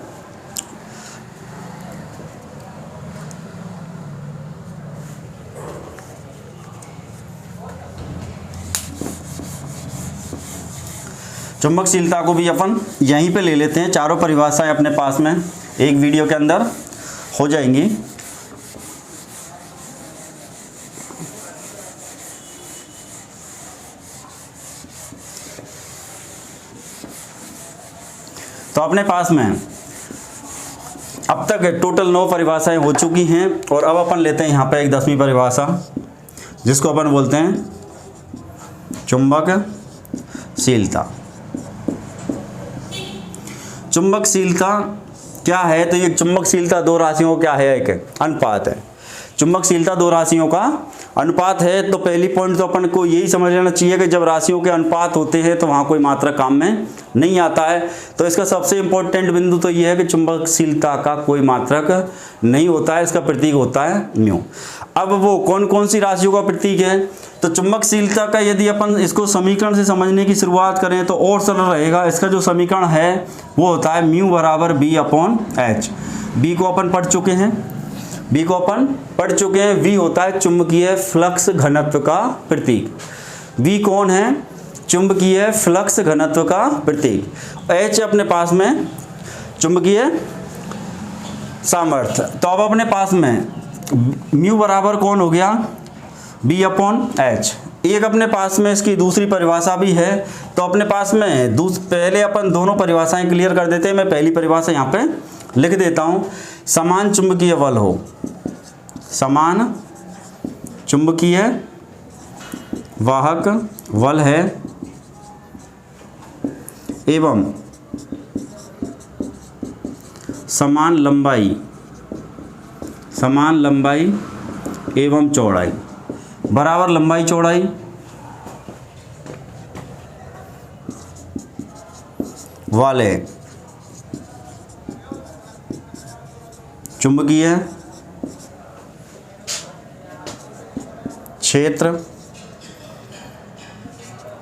चुंबकशीलता को भी अपन यहीं पे ले लेते हैं। चारों परिभाषाएं अपने पास में एक वीडियो के अंदर हो जाएंगी। तो अपने पास में अब तक टोटल 9 परिभाषाएं हो चुकी हैं। और अब अपन लेते हैं यहाँ पे एक 10वीं परिभाषा जिसको अपन बोलते हैं चुंबकशीलता। चुंबकशीलता क्या है? तो ये चुंबकशीलता दो राशियों का क्या है? एक अनुपात है। चुंबकशीलता दो राशियों का अनुपात है। तो पहली पॉइंट तो अपन को यही समझ लेना चाहिए कि जब राशियों के अनुपात होते हैं तो वहाँ कोई मात्रक काम में नहीं आता है। तो इसका सबसे इम्पोर्टेंट बिंदु तो ये है कि चुंबकशीलता का कोई मात्रक नहीं होता है, इसका प्रतीक होता है म्यू। अब वो कौन कौन सी राशियों का प्रतीक है? तो चुंबकशीलता का यदि अपन इसको समीकरण से समझने की शुरुआत करें तो और सरल रहेगा। इसका जो समीकरण है वो होता है म्यू बराबर बी अपॉन एच। बी को अपन पढ़ चुके हैं, वी होता है चुंबकीय फ्लक्स घनत्व का प्रतीक। वी कौन है? चुंबकीय फ्लक्स घनत्व का प्रतीक। एच अपने पास में चुंबकीय सामर्थ्य। तो अब अपने पास में म्यू बराबर कौन हो गया? B upon H. एक अपने पास में इसकी दूसरी परिभाषा भी है। तो अपने पास में पहले अपन दोनों परिभाषाएं क्लियर कर देते हैं। मैं पहली परिभाषा यहाँ पे लिख देता हूँ। समान चुंबकीय बल हो, समान चुंबकीय वाहक बल है एवं समान लंबाई एवं चौड़ाई, बराबर लंबाई चौड़ाई वाले चुंबकीय क्षेत्र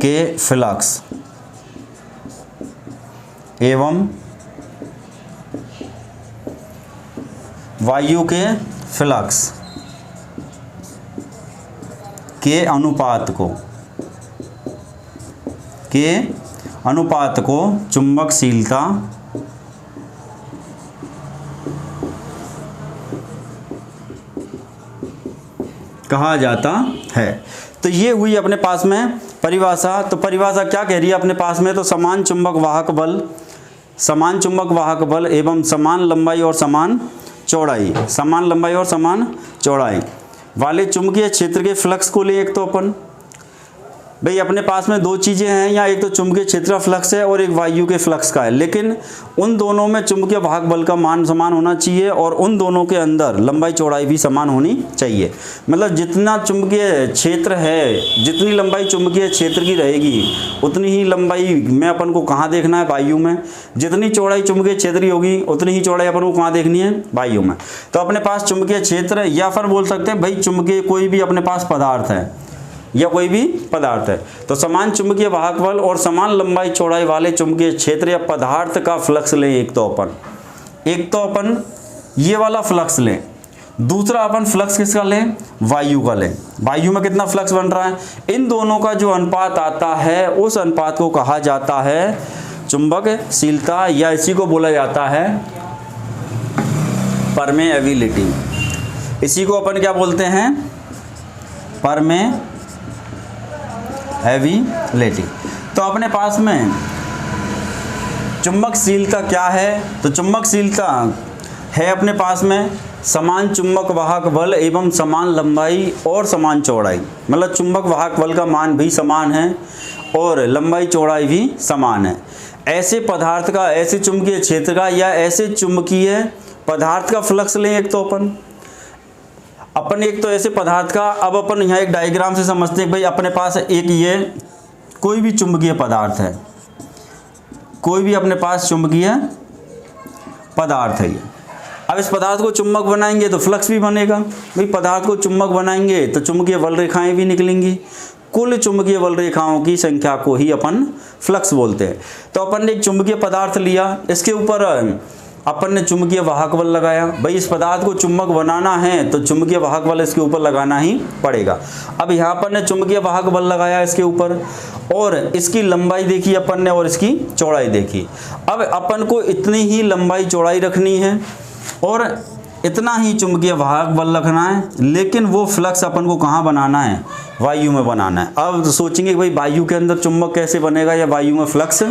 के फ्लक्स एवं वायु के फ्लक्स के अनुपात को चुंबकशीलता कहा जाता है। तो ये हुई अपने पास में परिभाषा। तो परिभाषा क्या कह रही है अपने पास में, तो समान चुंबक वाहक बल एवं समान लंबाई और समान चौड़ाई वाले चुंबकीय क्षेत्र के फ्लक्स को ले। एक तो अपन भाई अपने पास में दो चीज़ें हैं, या एक तो चुंबकीय क्षेत्र फ्लक्स है और एक वायु के फ्लक्स का है, लेकिन उन दोनों में चुंबकीय वाहक बल का मान समान होना चाहिए और उन दोनों के अंदर लंबाई चौड़ाई भी समान होनी चाहिए। मतलब जितना चुंबकीय क्षेत्र है, जितनी लंबाई चुंबकीय क्षेत्र की रहेगी उतनी ही लंबाई में अपन को कहाँ देखना है, वायु में। जितनी चौड़ाई चुंबकीय क्षेत्र की होगी उतनी ही चौड़ाई अपन को कहाँ देखनी है, वायु में। तो अपने पास चुंबकीय क्षेत्र, या फिर बोल सकते हैं भाई चुंबकीय कोई भी अपने पास पदार्थ है या कोई भी पदार्थ है, तो समान चुंबकीय वाहक बल और समान लंबाई चौड़ाई वाले चुंबकीय क्षेत्र या पदार्थ का फ्लक्स लें। एक तो अपन ये वाला फ्लक्स लें, दूसरा अपन फ्लक्स किसका लें, वायु का लें। वायु में कितना फ्लक्स बन रहा है, इन दोनों का जो अनुपात आता है उस अनुपात को कहा जाता है चुंबकशीलता, या इसी को बोला जाता है परमेएबिलिटी। इसी को अपन क्या बोलते हैं, परमेएबिलिटी। तो अपने पास में चुंबकशीलता क्या है, तो चुंबकशीलता है अपने पास में समान चुंबक वाहक बल एवं समान लंबाई और समान चौड़ाई। मतलब चुंबक वाहक बल का मान भी समान है और लंबाई चौड़ाई भी समान है। ऐसे पदार्थ का, ऐसे चुंबकीय क्षेत्र का या ऐसे चुंबकीय पदार्थ का फ्लक्स लें। एक तो अपन एक तो ऐसे पदार्थ का, अब अपन यहाँ एक डायग्राम से समझते हैं भाई अपने पास एक ये कोई भी चुंबकीय पदार्थ है, कोई भी अपने पास चुंबकीय पदार्थ है ये। अब इस पदार्थ को चुंबक बनाएंगे तो फ्लक्स भी बनेगा। भाई पदार्थ को चुंबक बनाएंगे तो चुंबकीय बल रेखाएं भी निकलेंगी। कुल चुंबकीय बल रेखाओं की संख्या को ही अपन फ्लक्स बोलते हैं। तो अपन ने एक चुंबकीय पदार्थ लिया, इसके ऊपर अपन ने चुंबकीय वाहक बल लगाया। भाई इस पदार्थ को चुंबक बनाना है तो चुंबकीय वाहक बल इसके ऊपर लगाना ही पड़ेगा। अब यहाँ पर ने चुंबकीय वाहक बल लगाया इसके ऊपर, और इसकी लंबाई देखी अपन ने और इसकी चौड़ाई देखी। अब अपन को इतनी ही लंबाई चौड़ाई रखनी है और इतना ही चुंबकीय वाहक बल रखना है, लेकिन वो फ्लक्स अपन को कहाँ बनाना है, वायु में बनाना है। अब सोचेंगे भाई वायु के अंदर चुंबक कैसे बनेगा या वायु में फ्लक्स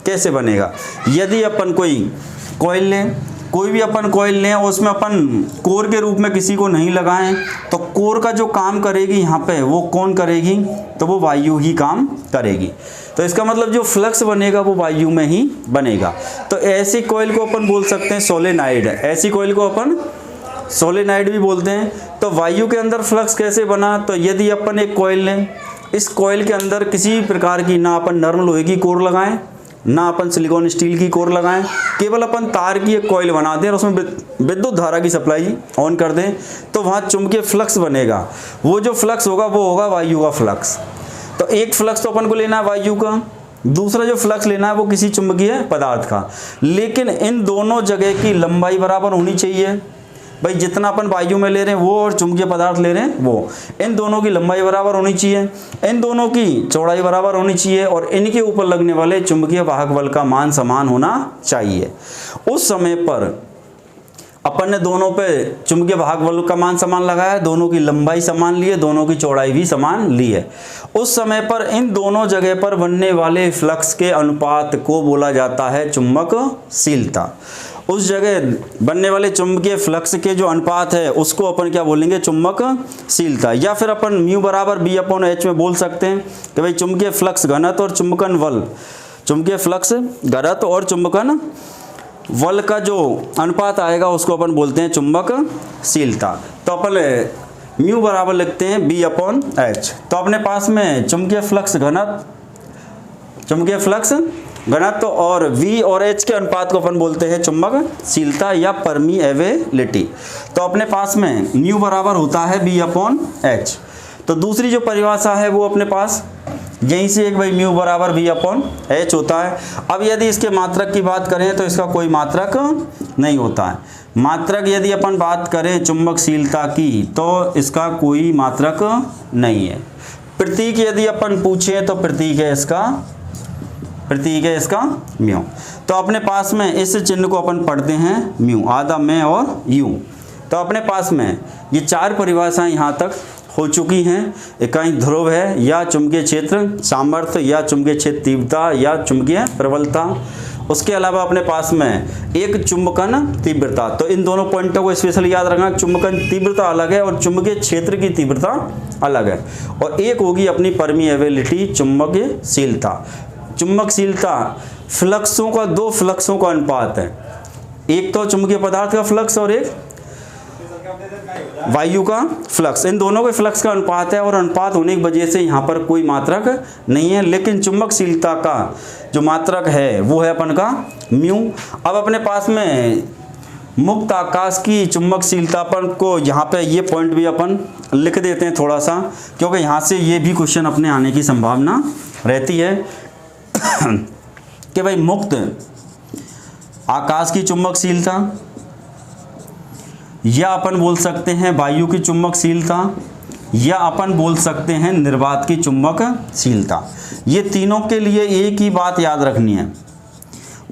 कैसे बनेगा। यदि अपन कोई कॉइल लें, कोई भी अपन कॉइल लें और उसमें अपन कोर के रूप में किसी को नहीं लगाएं, तो कोर का जो काम करेगी यहाँ पे वो कौन करेगी, तो वो वायु ही काम करेगी। तो इसका मतलब जो फ्लक्स बनेगा वो वायु में ही बनेगा। तो ऐसी कॉइल को अपन बोल सकते हैं सोलेनाइड। ऐसी कॉइल को अपन सोलेनाइड भी बोलते हैं। तो वायु के अंदर फ्लक्स कैसे बना, तो यदि अपन एक कॉइल लें, इस कॉइल के अंदर किसी प्रकार की ना अपन नरम लोहे की कोर लगाएं ना अपन सिलिकॉन स्टील की कोर लगाएं, केवल अपन तार की एक कॉइल बना दें और उसमें विद्युत धारा की सप्लाई ऑन कर दें, तो वहाँ चुंबकीय फ्लक्स बनेगा। वो जो फ्लक्स होगा वो होगा वायु का फ्लक्स। तो एक फ्लक्स तो अपन को लेना है वायु का, दूसरा जो फ्लक्स लेना है वो किसी चुंबकीय पदार्थ का। लेकिन इन दोनों जगह की लंबाई बराबर होनी चाहिए। भाई जितना अपन वायु में ले रहे हैं वो और चुंबकीय पदार्थ ले रहे हैं वो, इन दोनों की लंबाई बराबर होनी चाहिए, इन दोनों की चौड़ाई बराबर होनी चाहिए और इनके ऊपर लगने वाले चुंबकीय वाहक बल का मान समान होना चाहिए। उस समय पर अपन ने दोनों पे चुंबकीय वाहक बल का मान समान लगाया, दोनों की लंबाई समान ली है, दोनों की चौड़ाई भी समान ली है। उस समय पर इन दोनों जगह पर बनने वाले फ्लक्स के अनुपात को बोला जाता है चुंबकशीलता। उस जगह बनने वाले चुंबकीय फ्लक्स के जो अनुपात है उसको अपन क्या बोलेंगे, चुंबकशीलता। या फिर अपन म्यू बराबर B/H में बोल सकते हैं कि भाई चुंबकीय फ्लक्स घनत्व और चुंबकन बल, चुंबकीय फ्लक्स घनत्व और चुंबकन बल का जो अनुपात आएगा उसको अपन बोलते हैं चुंबकशीलता। तो अपन म्यू बराबर लिखते हैं B/H। तो अपने पास में चुंबकीय फ्लक्स घनत्व, चुंबकीय फ्लक्स घनत्व और V और H के अनुपात को अपन बोलते हैं चुंबकशीलता या परमीएबिलिटी। तो अपने पास में म्यू बराबर होता है B/H। तो दूसरी जो परिभाषा है वो अपने पास यहीं से एक भाई म्यू बराबर V/H होता है। अब यदि इसके मात्रक की बात करें तो इसका कोई मात्रक नहीं होता है। मात्रक यदि अपन बात करें चुंबकशीलता की तो इसका कोई मात्रक नहीं है। प्रतीक यदि अपन पूछें तो प्रतीक है इसका म्यू। तो अपने पास में इस चिन्ह को अपन पढ़ते हैं म्यू, आधा में और यू। तो अपने पास में ये चार परिभाषाएं यहाँ तक हो चुकी हैं। इकाई ध्रुव है या चुंबकीय क्षेत्र सामर्थ्य या चुंबकीय क्षेत्र तीव्रता या चुंबकीय प्रबलता। उसके अलावा अपने पास में एक चुंबकन तीव्रता। तो इन दोनों पॉइंटों को स्पेशली याद रखना, चुंबकन तीव्रता अलग है और चुंबकीय क्षेत्र की तीव्रता अलग है। और एक होगी अपनी परमीएबिलिटी चुंबकशीलता। चुंबकशीलता फ्लक्सों का, दो फ्लक्सों का अनुपात है, एक तो चुंबकीय पदार्थ का फ्लक्स और एक वायु का फ्लक्स। इन दोनों के फ्लक्स का अनुपात है और अनुपात होने की वजह से यहाँ पर कोई मात्रक नहीं है। लेकिन चुंबकशीलता का जो मात्रक है वो है अपन का म्यू। अब अपने पास में मुक्त आकाश की चुंबकशीलता अपन को यहाँ पे ये पॉइंट भी अपन लिख देते हैं थोड़ा सा, क्योंकि यहाँ से ये भी क्वेश्चन अपने आने की संभावना रहती है कि भाई मुक्त आकाश की चुंबकशीलता या अपन बोल सकते हैं वायु की चुंबकशीलता या अपन बोल सकते हैं निर्वात की चुंबकशीलता। ये तीनों के लिए एक ही बात याद रखनी है,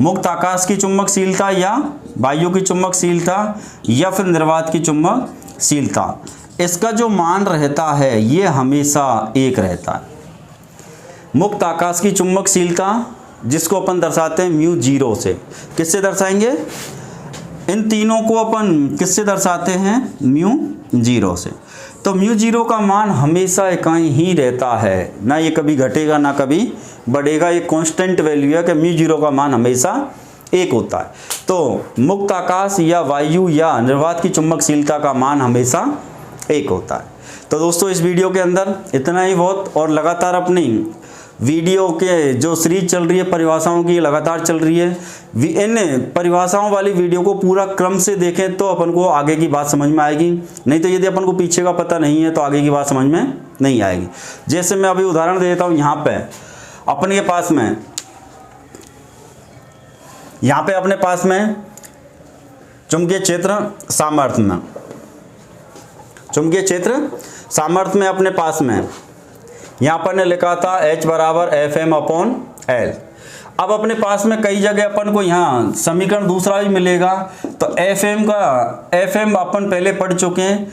मुक्त आकाश की चुंबकशीलता या वायु की चुंबकशीलता या फिर निर्वात की चुंबकशीलता, इसका जो मान रहता है ये हमेशा एक रहता है। मुक्त आकाश की चुंबकशीलता जिसको अपन दर्शाते हैं म्यू जीरो से, किससे दर्शाएंगे? इन तीनों को अपन किससे दर्शाते हैं? म्यू जीरो से। तो म्यू जीरो का मान हमेशा इकाई ही रहता है, ना ये कभी घटेगा ना कभी बढ़ेगा। ये कांस्टेंट वैल्यू है कि म्यू जीरो का मान हमेशा एक होता है। तो मुक्त आकाश या वायु या निर्वात की चुंबकशीलता का मान हमेशा एक होता है। तो दोस्तों इस वीडियो के अंदर इतना ही बहुत, और लगातार अपनी वीडियो के जो सीरीज चल रही है परिभाषाओं की लगातार चल रही है। इन परिभाषाओं वाली वीडियो को पूरा क्रम से देखें तो अपन को आगे की बात समझ में आएगी, नहीं तो यदि अपन को पीछे का पता नहीं है तो आगे की बात समझ में नहीं आएगी। जैसे मैं अभी उदाहरण देता हूँ, यहाँ पे अपने पास में अपने पास में चुंबकीय क्षेत्र सामर्थ्य में, चुंबकीय क्षेत्र सामर्थ्य में अपने पास में यहाँ पर ने लिखा था H बराबर Fm/L। अब अपने पास में कई जगह अपन को यहाँ समीकरण दूसरा भी मिलेगा। तो Fm अपन पहले पढ़ चुके हैं,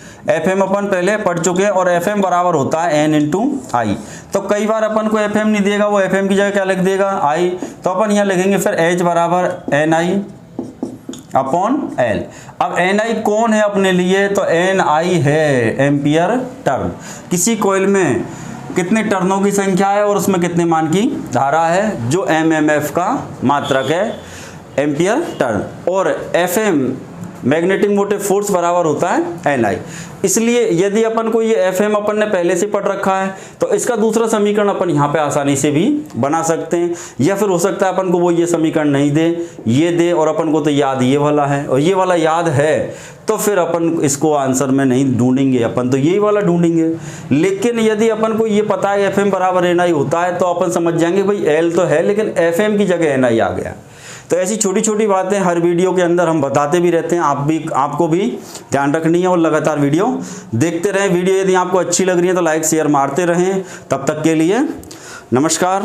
और Fm बराबर होता है N/I। तो कई बार अपन को Fm नहीं देगा, वो Fm की जगह क्या लिख देगा? I। तो अपन यहाँ लिखेंगे फिर H बराबर Ni/L। अब Ni कौन है अपने लिए? तो Ni है एम्पियर टर्न। किसी कॉइल में कितने टर्नों की संख्या है और उसमें कितने मान की धारा है, जो MMF का मात्रक है एम्पियर टर्न। और FM मैग्नेटिक मोटिव फोर्स बराबर होता है Ni। इसलिए यदि अपन को ये FM अपन ने पहले से पढ़ रखा है तो इसका दूसरा समीकरण अपन यहाँ पे आसानी से भी बना सकते हैं। या फिर हो सकता है अपन को वो ये समीकरण नहीं दे, ये दे, और अपन को तो याद ये वाला है और ये वाला याद है, तो फिर अपन इसको आंसर में नहीं ढूंढेंगे, अपन तो यही वाला ढूंढेंगे। लेकिन यदि अपन को ये पता है FM बराबर Ni होता है तो अपन समझ जाएंगे भाई L तो है लेकिन FM की जगह Ni आ गया। तो ऐसी छोटी छोटी बातें हर वीडियो के अंदर हम बताते भी रहते हैं, आपको भी ध्यान रखनी है और लगातार वीडियो देखते रहें। वीडियो यदि आपको अच्छी लग रही है तो लाइक शेयर मारते रहें। तब तक के लिए नमस्कार।